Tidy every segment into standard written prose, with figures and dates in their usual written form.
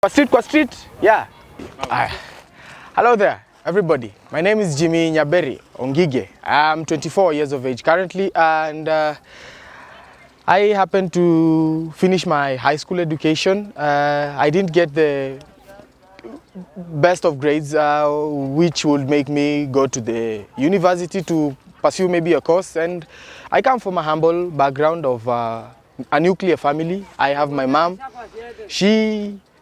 Kwa street, yeah. Hello there, everybody. My name is Jimmy Nyaberi Ongige. I'm 24 years of age currently, and I happened to finish my high school education. I didn't get the best of grades, which would make me go to the university to pursue maybe a course. And I come from a humble background of a nuclear family. I have my mom.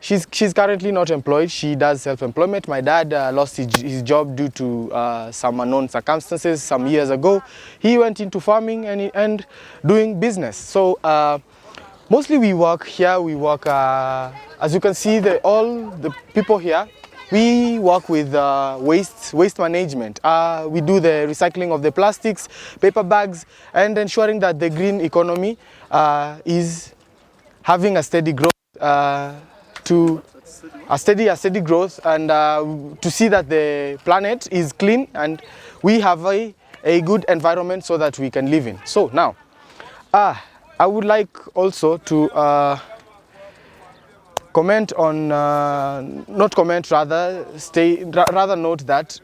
She's currently not employed. She does self-employment. My dad lost his job due to some unknown circumstances some years ago. He went into farming and doing business. So mostly we work here. We work, as you can see, all the people here, we work with waste management. We do the recycling of the plastics, paper bags, and ensuring that the green economy is having a steady growth. To a steady growth, and to see that the planet is clean and we have a good environment so that we can live in. So now, I would like also to comment on, not comment, rather note that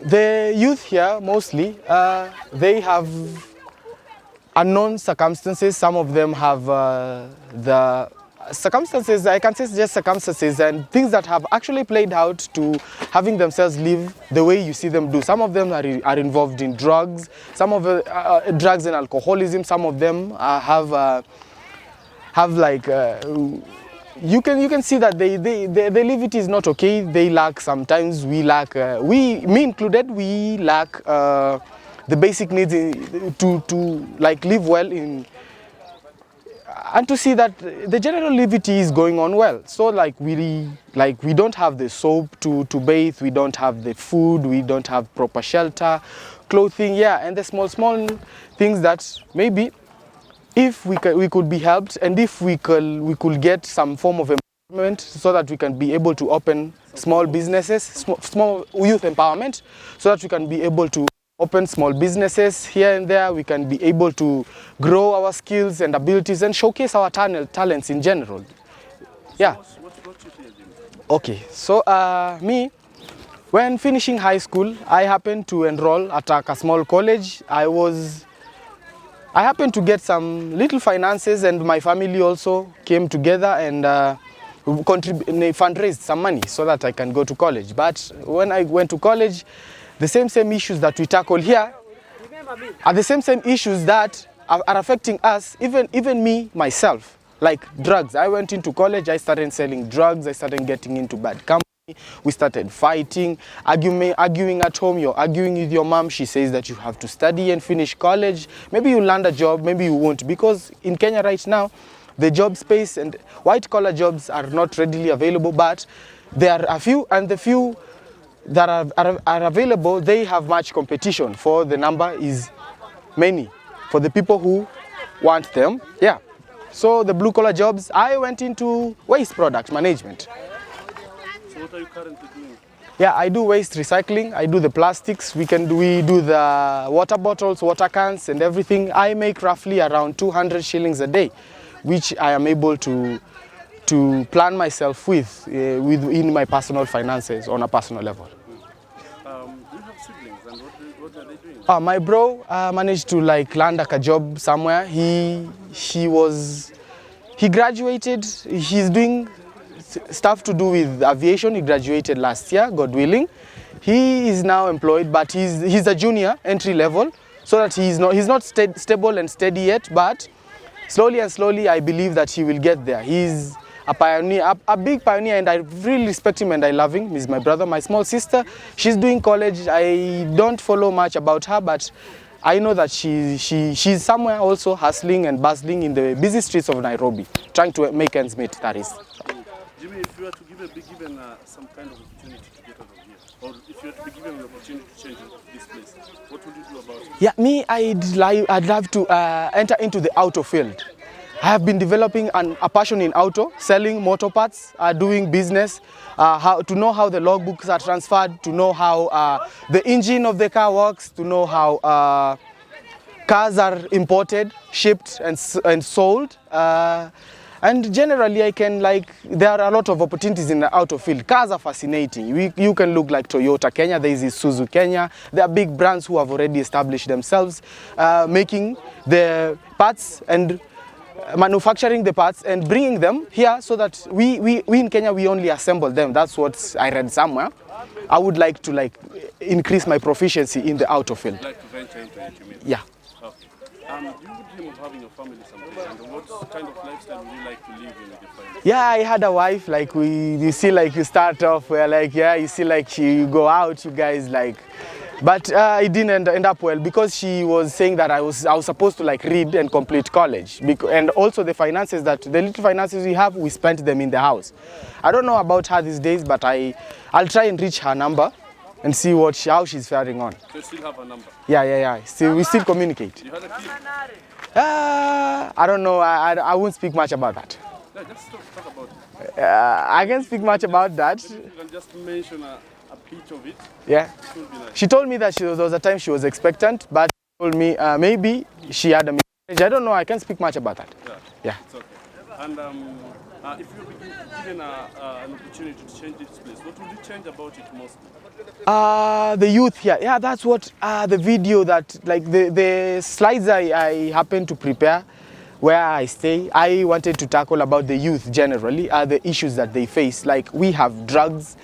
the youth here mostly, they have unknown circumstances. Some of them have the circumstances, I can say just circumstances and things that have actually played out to having themselves live the way you see them do. Some of them are involved in drugs, some of drugs and alcoholism. Some of them have like you can see that they live it is not okay. They lack, sometimes we lack, me included, we lack the basic needs to like live well in, and to see that the general livity is going on well. So like we don't have the soap to bathe, we don't have the food, we don't have proper shelter, clothing, yeah, and the small things that maybe if we could be helped, and if we could get some form of empowerment so that we can be able to open small businesses, small youth empowerment, so that we can be able to open small businesses here and there. We can be able to grow our skills and abilities and showcase our talents in general. Yeah. Okay, so me, when finishing high school, I happened to enroll at a small college. I happened to get some little finances, and my family also came together and fundraised some money so that I can go to college. But when I went to college, the same issues that we tackle here are the same issues that are affecting us, even me, myself, like drugs. I went into college, I started selling drugs, I started getting into bad company, we started fighting, arguing at home. You're arguing with your mom, she says that you have to study and finish college. Maybe you land a job, maybe you won't, because in Kenya right now, the job space and white-collar jobs are not readily available, but there are a few, and the few that are available, they have much competition, for the number is many for the people who want them. Yeah. So the blue-collar jobs, I went into waste product management. So what are you currently doing? Yeah, I do waste recycling, I do the plastics, we do the water bottles, water cans and everything. I make roughly around 200 shillings a day, which I am able to plan myself with in my personal finances on a personal level. Do you have siblings, and what are they doing? My bro managed to like land a job somewhere. He graduated. He's doing stuff to do with aviation. He graduated last year, God willing. He is now employed, but he's a junior, entry level, so that he's not stable and steady yet. But slowly and slowly, I believe that he will get there. He's a pioneer, a big pioneer, and I really respect him and I love him. He's my brother. My small sister, she's doing college. I don't follow much about her, but I know that she's somewhere also hustling and bustling in the busy streets of Nairobi, trying to make ends meet, that is. Jimmy, if you were to be given some kind of opportunity to get out of here, or if you were to be given an opportunity to change this place, what would you do about it? Yeah, me, I'd love to enter into the auto field. I have been developing a passion in auto, selling motor parts, doing business, to know how the logbooks are transferred, to know how the engine of the car works, to know how cars are imported, shipped and sold. And generally, I can there are a lot of opportunities in the auto field. Cars are fascinating. You can look like Toyota Kenya, there is Isuzu Kenya. There are big brands who have already established themselves, making the parts and manufacturing the parts and bringing them here so that we in Kenya, we only assemble them. That's what I read somewhere. I would like to increase my proficiency in the auto field. Like to venture into it, you mean? Yeah. Okay. You would dream of having a family someday, and what kind of lifestyle would you like to live in with your family? Yeah, I had a wife. You see, you start off where, you see, you go out, you guys but it didn't end up well because she was saying that I was supposed to read and complete college, and also the little finances we have, we spent them in the house. I don't know about her these days, but I'll try and reach her number and see how she's faring on. So you still have a number? Yeah. We still communicate. You had a kid? I don't know. I won't speak much about that. Yeah, just talk about it. I can't speak much about that. Maybe you can just mention a bit of it. Yeah. It would be nice. She told me that there was a time she was expectant, but she told me maybe she had a miscarriage. I don't know. I can't speak much about that. Yeah. It's okay. And if you were given an opportunity to change this place, what would you change about it mostly? The youth here. Yeah, that's what the video that the slides I happened to prepare where I stay. I wanted to tackle about the youth generally, the issues that they face. We have drugs,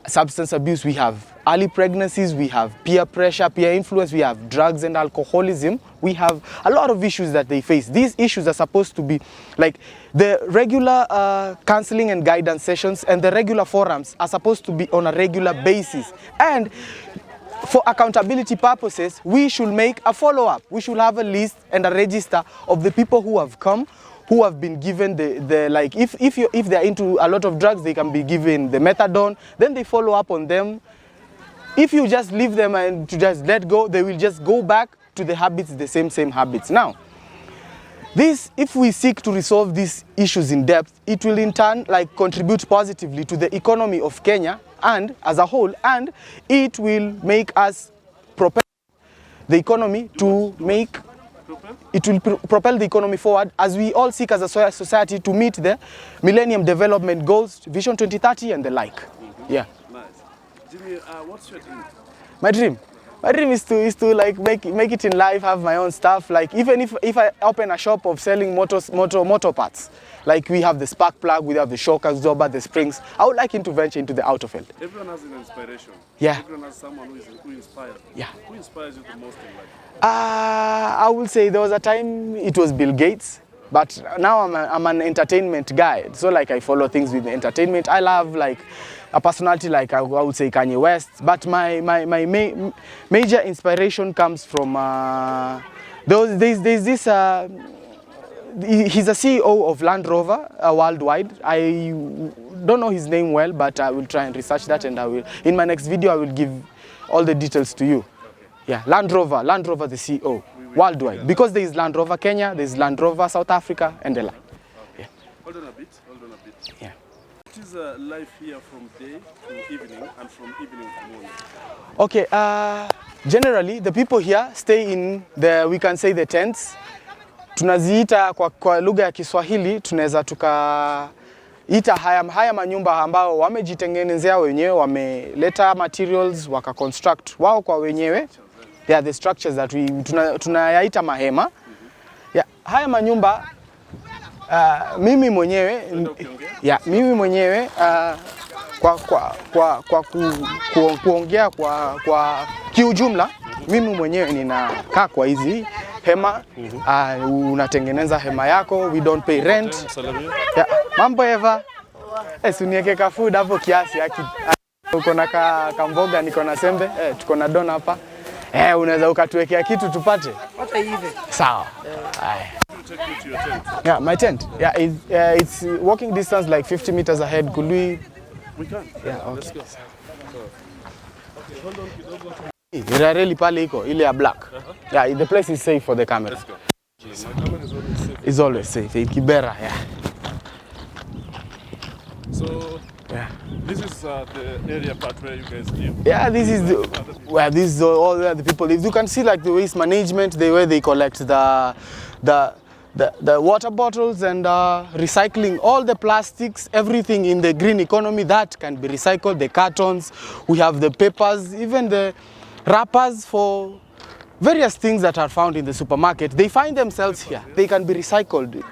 substance abuse, we have early pregnancies, we have peer pressure, peer influence, we have drugs and alcoholism. We have a lot of issues that they face. These issues are supposed to be the regular counseling and guidance sessions and the regular forums are supposed to be on a regular basis. And for accountability purposes, we should make a follow-up. We should have a list and a register of the people who have come, who have been given if they're into a lot of drugs, they can be given the methadone, then they follow up on them. If you just leave them and to just let go, they will just go back to the habits, the same habits. Now, if we seek to resolve these issues in depth, it will in turn contribute positively to the economy of Kenya and as a whole, and it will make us propel the economy it will propel the economy forward as we all seek as a society to meet the Millennium Development Goals, Vision 2030 and the like. Mm-hmm. Yeah. Nice. Jimmy, what's your dream? My dream is to make it in life, have my own stuff. Even if I open a shop of selling motor parts, we have the spark plug, we have the shock absorber, the springs. I would like to venture into the auto field. Everyone has an inspiration. Yeah. Everyone has someone who inspires. Yeah. Who inspires you the most in life? I would say there was a time it was Bill Gates, but now I'm an entertainment guy. So I follow things with the entertainment. I love a personality I would say Kanye West, but my major inspiration comes from there's this he's a CEO of Land Rover worldwide. I don't know his name well, but I will try and research that, and in my next video I will give all the details to you. Yeah, Land Rover the CEO worldwide, because there is Land Rover Kenya, there is Land Rover South Africa, and the like. Yeah. Hold on a bit. Yeah. What is life here from day to evening and from evening to morning? Okay, generally the people here stay in we can say the tents. Tunaziita kwa lugha ya Kiswahili, tunaweza tukaita haya manyumba ambao wamejitengenezea wenyewe, wameleta materials waka-construct wao kwa wenyewe. They are the structures that tunayaita mahema. Yeah, haya manyumba mimi mwenyewe kuongea kwa kiujumla, mimi mwenyewe ninakaa kwa hizi hema. Unatengeneza hema yako, we don't pay rent. Yeah, mambo eva. Unieke ka food hapo kiasi uko na kamboga, niko na sembe, tuko na dona hapa. Unaweza ukatuwekea kitu tupate. Hata hivi. Sawa. Yeah, my tent. Yeah, it's walking distance 50 meters ahead. Could we? We can. Yeah, okay. Let's go. Hold on kidogo. Irareli pale iko ile ya black. Yeah, the place is safe for the camera. Let's go. My camera is always safe. It's always safe. Kibera, yeah. So, yeah. This is the area part where you guys live. Yeah, this is where all the people live. You can see the waste management, the way they collect the the water bottles and recycling all the plastics, everything in the green economy that can be recycled, the cartons, we have the papers, even the wrappers for various things that are found in the supermarket. They find themselves here. They can be recycled.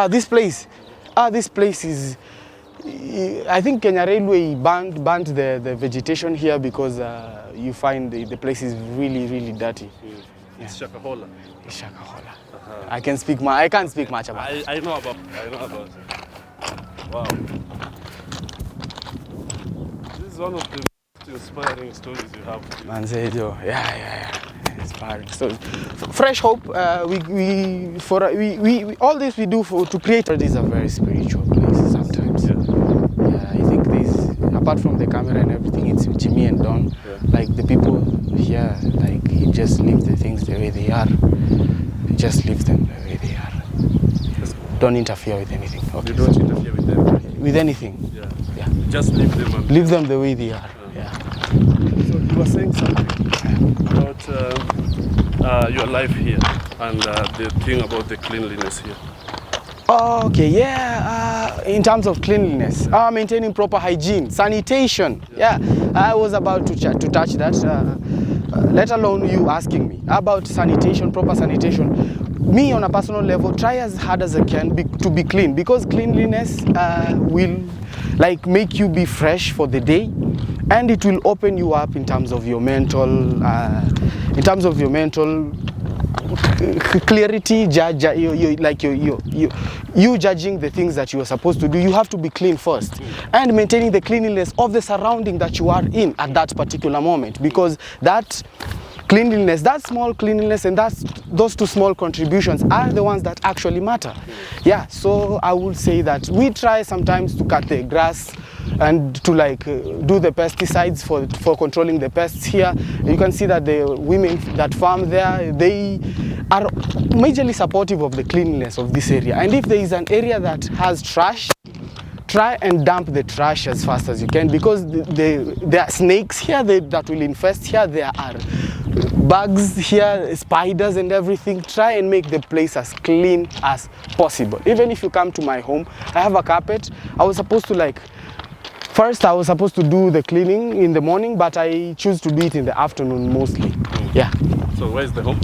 This place is, I think Kenya Railway banned the vegetation here because you find the place is really dirty. It's Shakahola. It's Shakahola. I can't speak much about it. I know about. Wow. This is one of the most inspiring stories you have. Manzejo, yeah. Inspiring stories. Fresh hope. We all this we do to create. These are very spiritual places sometimes. Yeah, I think apart from the camera and everything, it's Jimmy and Don. Yeah. Like the people here, like you just leave the things the way they are. You just leave them the way they are. Yes. Don't interfere with anything. Okay, you don't interfere with them? With anything. Yeah. Just leave them. And leave them the way they are. Yeah. So you were saying something about your life here and the thing about the cleanliness here. Okay, yeah, in terms of cleanliness, maintaining proper hygiene, sanitation, yeah, I was about to touch that, let alone you asking me about sanitation, proper sanitation. Me on a personal level, try as hard as I can to be clean, because cleanliness will like make you be fresh for the day, and it will open you up in terms of your mental, clarity, you judging the things that you are supposed to do. You have to be clean first, and maintaining the cleanliness of the surrounding that you are in at that particular moment, because that cleanliness, that small cleanliness, and those two small contributions are the ones that actually matter. Yeah, so I would say that we try sometimes to cut the grass and to do the pesticides for controlling the pests here. You can see that the women that farm there, they are majorly supportive of the cleanliness of this area. And if there is an area that has trash, try and dump the trash as fast as you can, because there are snakes here that will infest here. There are bugs here, spiders and everything. Try and make the place as clean as possible. Even if you come to my home, I have a carpet. I was supposed to do the cleaning in the morning, but I choose to do it in the afternoon mostly. Yeah. So where's the home?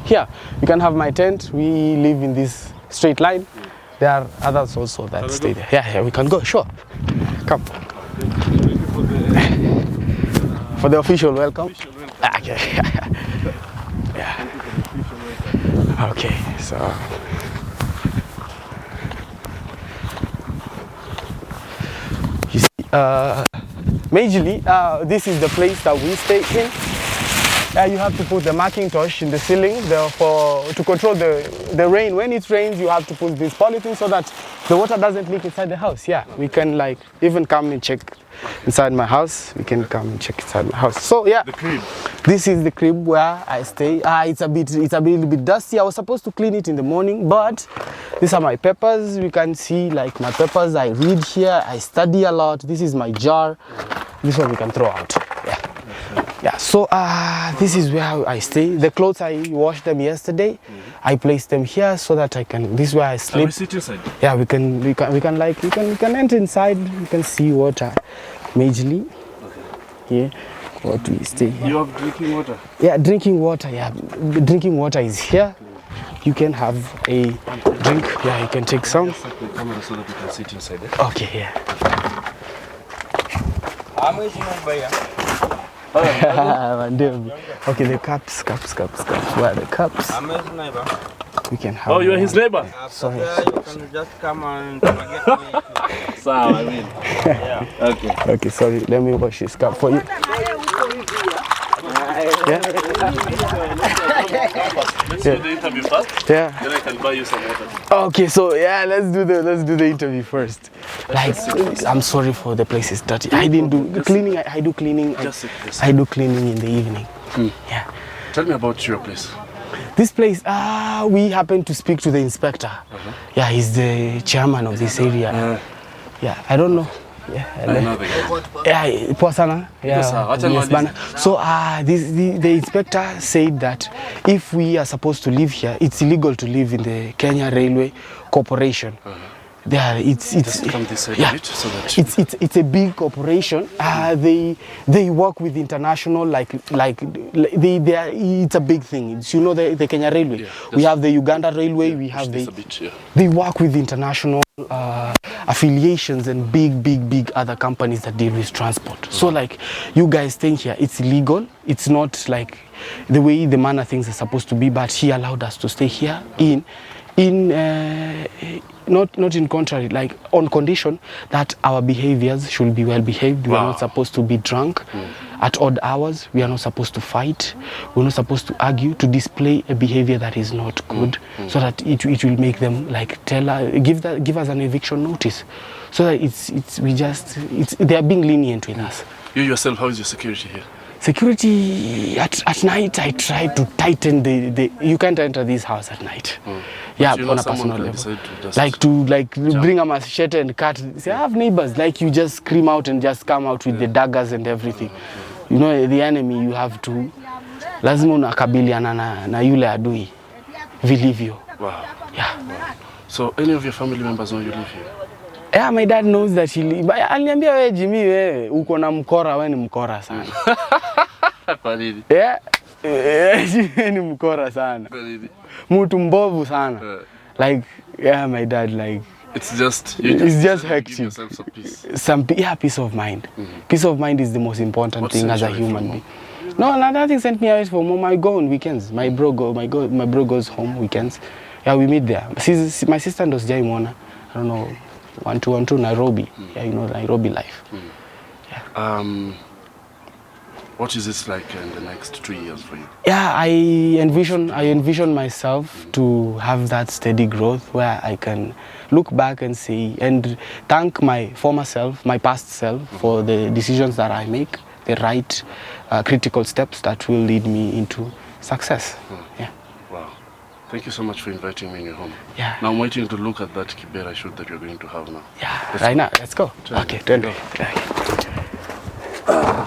Here. You can have my tent. We live in this straight line. There are others also that stay there. Yeah, we can go. Sure. Come. For the official welcome. Okay. Yeah. Okay. So. You see, majorly, this is the place that we stay in. You have to put the Macintosh in the ceiling to control the rain. When it rains, you have to put this polythene so that the water doesn't leak inside the house. Yeah, we can even come and check inside my house. We can come and check inside my house. So yeah, the crib. This is the crib where I stay. It's a little bit dusty. I was supposed to clean it in the morning, but these are my papers. You can see my papers. I read here. I study a lot. This is my jar. This one we can throw out. Yeah. Yeah, so this is where I stay. The clothes, I washed them yesterday. I placed them here so that this is where I sleep. We sit inside? Yeah, we can enter inside. You can see water majorly. Okay. Here, what we stay here. You have drinking water? Yeah, drinking water. Yeah, drinking water is here. You can have a drink. Yeah, you can take some. Just set the camera so that you can sit inside. Okay, yeah. Okay, the cups. Where are the cups? We can have. Oh, you're his neighbor? Sorry. You can just come and get me. So, I mean. Yeah. Okay. Okay, sorry. Let me wash this cup for you. Yeah? Let's do the interview first. Yeah. Then I can buy you some water. Okay, so yeah, let's do the interview first. I'm sorry for the place is dirty. I didn't do cleaning. I do cleaning. I do cleaning in the evening. Yeah. Tell me about your place. This place, we happened to speak to the inspector. Yeah, he's the chairman of this area. Yeah, I don't know. I know the guy. Yeah, poa sana. Yeah. Yes, sir. Yes, bana. So the inspector said that if we are supposed to live here, it's illegal to live in the Kenya Railway Corporation. There, it's come this side yeah, a bit so that it's a big corporation. They work with international like they are, it's a big thing. It's, you know, the Kenya Railway. Yeah, we have the Uganda Railway. We have the they work with international affiliations and big other companies that deal with transport. So like you guys staying here, it's illegal. It's not like the way the manner things are supposed to be. But he allowed us to stay here not in contrary, like on condition that our behaviors should be well behaved. We are not supposed to be drunk at odd hours. We are not supposed to fight. We're not supposed to argue, to display a behavior that is not good, so that it will make them like give us an eviction notice, so that they are being lenient with us. You yourself, how is your security here? Security at night, I try to tighten the you can't enter this house at night. Yeah, on a personal level. Like to bring a machete and cut. See, I have neighbors, like you just scream out and just come out with the daggers and everything. You know, the enemy, you have to lazima unakabiliana na yule adui vilivyo. Wow. Yeah. Wow. So any of your family members know you live here? Yeah, my dad knows that aliniambia wewe Jimmy, wewe uko na mkora, wewe ni mkora sana. Kwa nini? Yeah. Ni mkora sana. Kwa nini? Mtu mbovu sana. Like, yeah, my dad, like it's just hectic. Yourself some peace. Peace of mind. Peace of mind is the most important thing as a human being. No, nothing sent me away from home. I go on weekends. My bro goes home weekends. Yeah, we meet there. My sister knows Jimmy Nyaberi. I don't know. 1-2 Nairobi. Yeah, you know, Nairobi life. Yeah. What is this like in the next 2 years for you? Yeah, I envision myself to have that steady growth where I can look back and see and thank my former self, my past self, for the decisions that I make, the right critical steps that will lead me into success. Yeah. Wow. Thank you so much for inviting me in your home. Yeah. Now I'm waiting to look at that Kibera shoot that you're going to have now. Yeah. Now, let's go. Okay, turn it.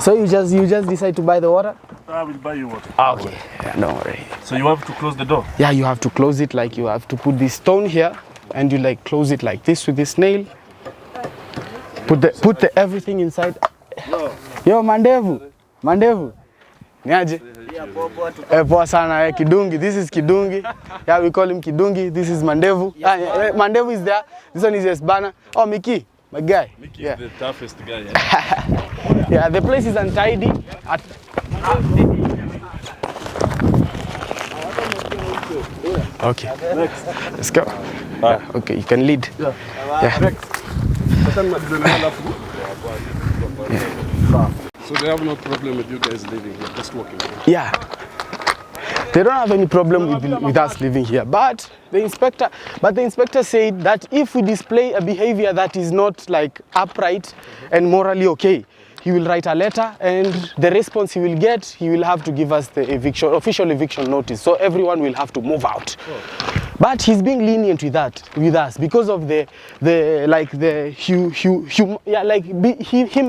So you just decide to buy the water? I will buy you water. Okay. Yeah, don't worry. So you have to close the door? Yeah, you have to close it, like you have to put this stone here and you like close it like this with this nail. Put the everything inside. Yo, Mandevu. Niaje? Poa sana, Kidungi. This is Kidungi. Yeah, we call him Kidungi. This is Mandevu. Mandevu is there. This one is Esbana. Oh, Mickey, my guy. Mickey is the toughest guy. Yeah? Yeah, the place is untidy. Okay. Next. Let's go. Yeah, okay, you can lead. Yeah. Next. So they have no problem with you guys living here, just walking here? Yeah. They don't have any problem with us living here, but the inspector said that if we display a behavior that is not like upright and morally okay, he will write a letter, and the response he will get, he will have to give us the official eviction notice. So everyone will have to move out. But he's being lenient with us because of him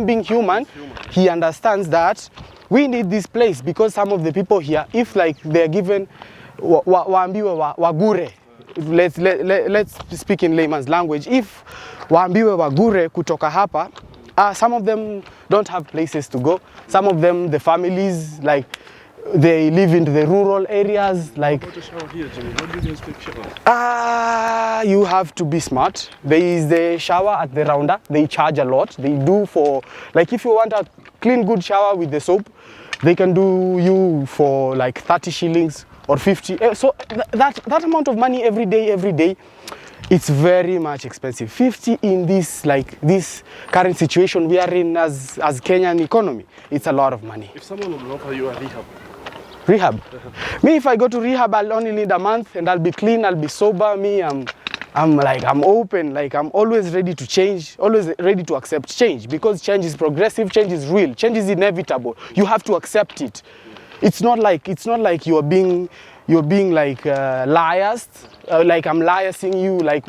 being human. He understands that we need this place because some of the people here, if like they're given waambiwe wagure, let's speak in layman's language. If waambiwe wagure kutoka hapa, some of them don't have places to go. Some of them, the families, like they live in the rural areas. Like, what shower here, Jimmy? What do you guys take shower? You have to be smart. There is the shower at the rounder. They charge a lot. They do for, like, if you want a clean, good shower with the soap, they can do you for like 30 shillings or 50. So that amount of money every day. It's very much expensive. 50 in this current situation we are in as Kenyan economy, it's a lot of money. If someone would offer you a Rehab? Me, if I go to rehab, I'll only need a month and I'll be clean, I'll be sober. Me, I'm open, like I'm always ready to change, always ready to accept change, because change is progressive, change is real, change is inevitable. You have to accept it. It's not like you are being you're being like liars, like I'm liarsing you, like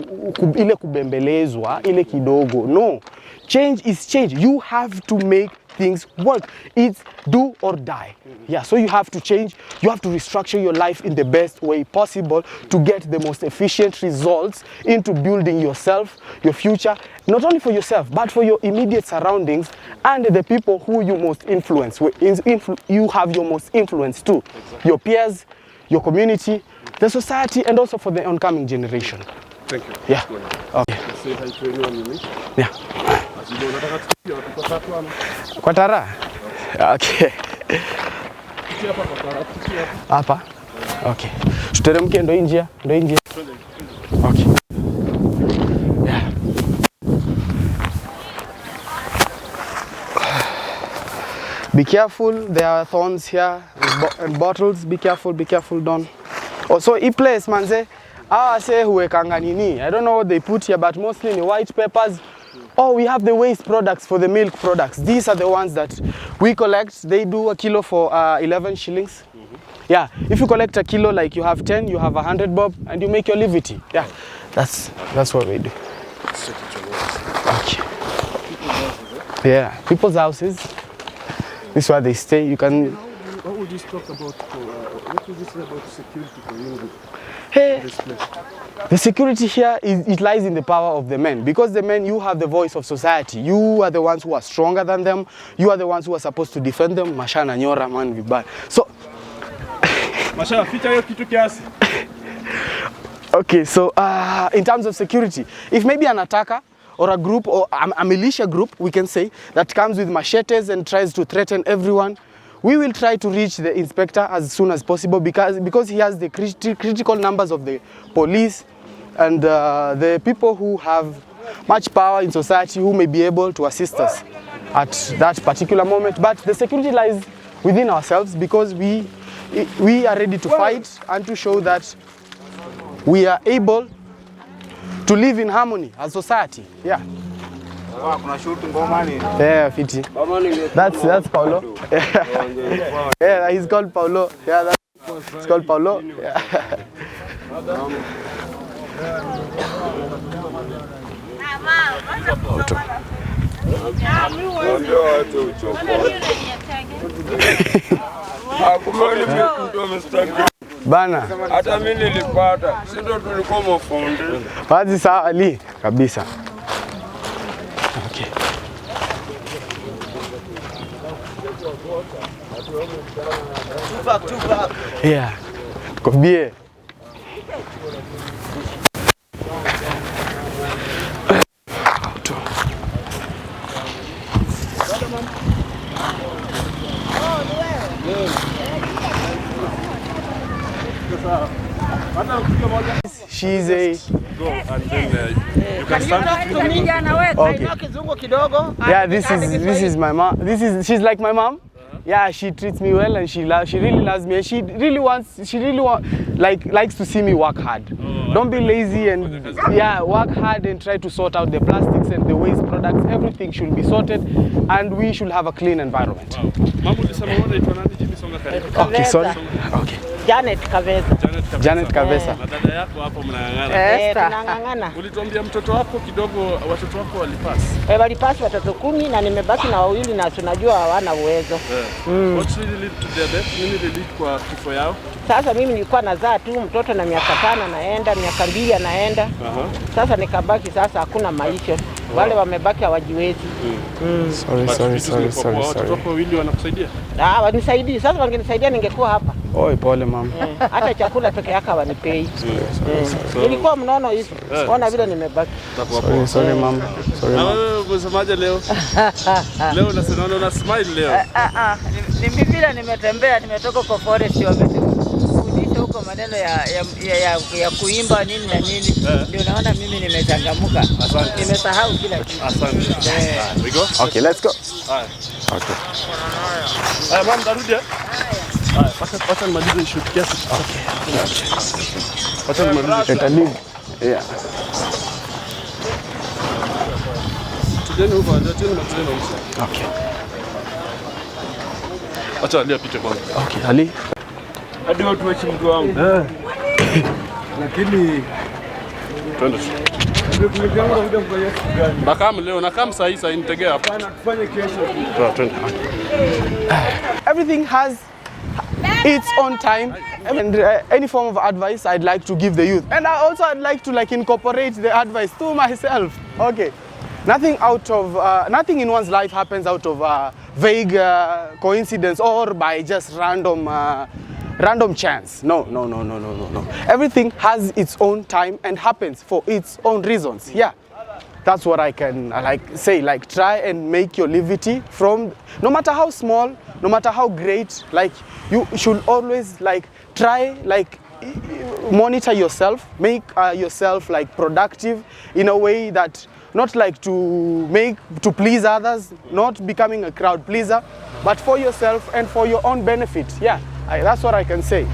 ile kubembelezwa, ile kidogo. No, change is change. You have to make things work. It's do or die. Yeah, so you have to change. You have to restructure your life in the best way possible to get the most efficient results into building yourself, your future, not only for yourself, but for your immediate surroundings and the people who you most influence. You have your most influence too. Your peers, your community, the society, and also for the oncoming generation. Thank you. Yeah. Okay. Say hi to anyone you meet. Yeah. Kwa Tara? Okay. Hapa? Okay. Tuteremke ndo njia, Okay. Yeah. Be careful, there are thorns here and bottles. Be careful, Don. Also, e place manze, say huwekanga nini. I don't know what they put here, but mostly in white peppers. Oh, we have the waste products for the milk products. These are the ones that we collect. They do a kilo for 11 shillings. Yeah, if you collect a kilo, like you have 10, you have 100 bob, and you make your livity. Yeah, that's what we do. Okay. Yeah, people's houses. This is where they stay. You can. What would you talk about? What would you say about security for you? Hey, the security here it lies in the power of the men, because the men, you have the voice of society. You are the ones who are stronger than them. You are the ones who are supposed to defend them. Mashana nyora man vibaya. So Mashana ficha hiyo kitu kiasi. Okay, so in terms of security, if maybe an attacker or a group or a militia group, we can say, that comes with machetes and tries to threaten everyone, we will try to reach the inspector as soon as possible, because he has the critical numbers of the police and the people who have much power in society who may be able to assist us at that particular moment. But the security lies within ourselves, because we are ready to fight and to show that we are able to live in harmony as society. Yeah. Yeah, fiti. That's Paulo. Yeah, he's called Paulo. Yeah, it's called Paulo. Yeah. Bana. Hata mimi nilipata. Sisi ndo tulikuwa mafundi. Wazi sawa Ali kabisa. Okay. Two back. Yeah. Kobie. She's a go and then you can stand. Okay. Yeah, this is my mom. She's like my mom. Yeah, she treats me well and she really loves me, and she really likes to see me work hard. Don't be lazy and work hard and try to sort out the plastics and the waste products. Everything should be sorted and we should have a clean environment. Okay, sorry. Okay. Janet Kavesa. Janet Kavesa. Na dada yako hapo mnang'ang'ana. Tunang'ang'ana. Ulituambia mtoto wako kidogo, watoto wako walipasi. Walipasi watoto 10 na nimebaki na wawili na tunajua hawana uwezo. What really lead to their death? Nini lead kwa kifo yao? Sasa mimi nilikuwa nazaa tu mtoto na miaka 5 anaenda, miaka 2 anaenda. Sasa nikabaki, sasa hakuna maisha. Wale wamebaki hawajiwezi. Sorry. Watoto wako wawili wanakusaidia? Wanisaidii. Sasa wangenisaidia ningekuwa hapa. Oi, pole mama. Hata chakula peke yake hawanipei. Nilikuwa mnono hivi. Ona vile nimebaki. Sorry mama. Sorry mama. Unasemaje leo? Leo una smile leo. Ni vile nimetembea, nimetoka kwa forest wamefundisha huko maneno ya kuimba nini na nini. Ndio naona mimi nimechangamuka. Nimesahau kila kitu. Asante. We go? Okay, let's go. Okay. Mama, darudi. Wacha nimalize shoot kiasi. Okay. Wacha nimalize. Yeah. Tujeni huko, tujeni matendo huko. Okay. Acha Ali apite kwanza. Okay, Ali. Hadi watu wa mtu wangu. Lakini nakam leo, nakam sahi nitegea hapa. Tufanye kesho. Everything has its own time, and any form of advice I'd like to give the youth, and I'd like to incorporate the advice to myself. Okay, nothing in one's life happens out of vague coincidence or by just random chance. No. Everything has its own time and happens for its own reasons. Yeah, that's what I can say. Try and make your livity from, no matter how small, no matter how great. You should always try monitor yourself, make yourself productive in a way that not to please others, not becoming a crowd pleaser, but for yourself and for your own benefit. Yeah, that's what I can say.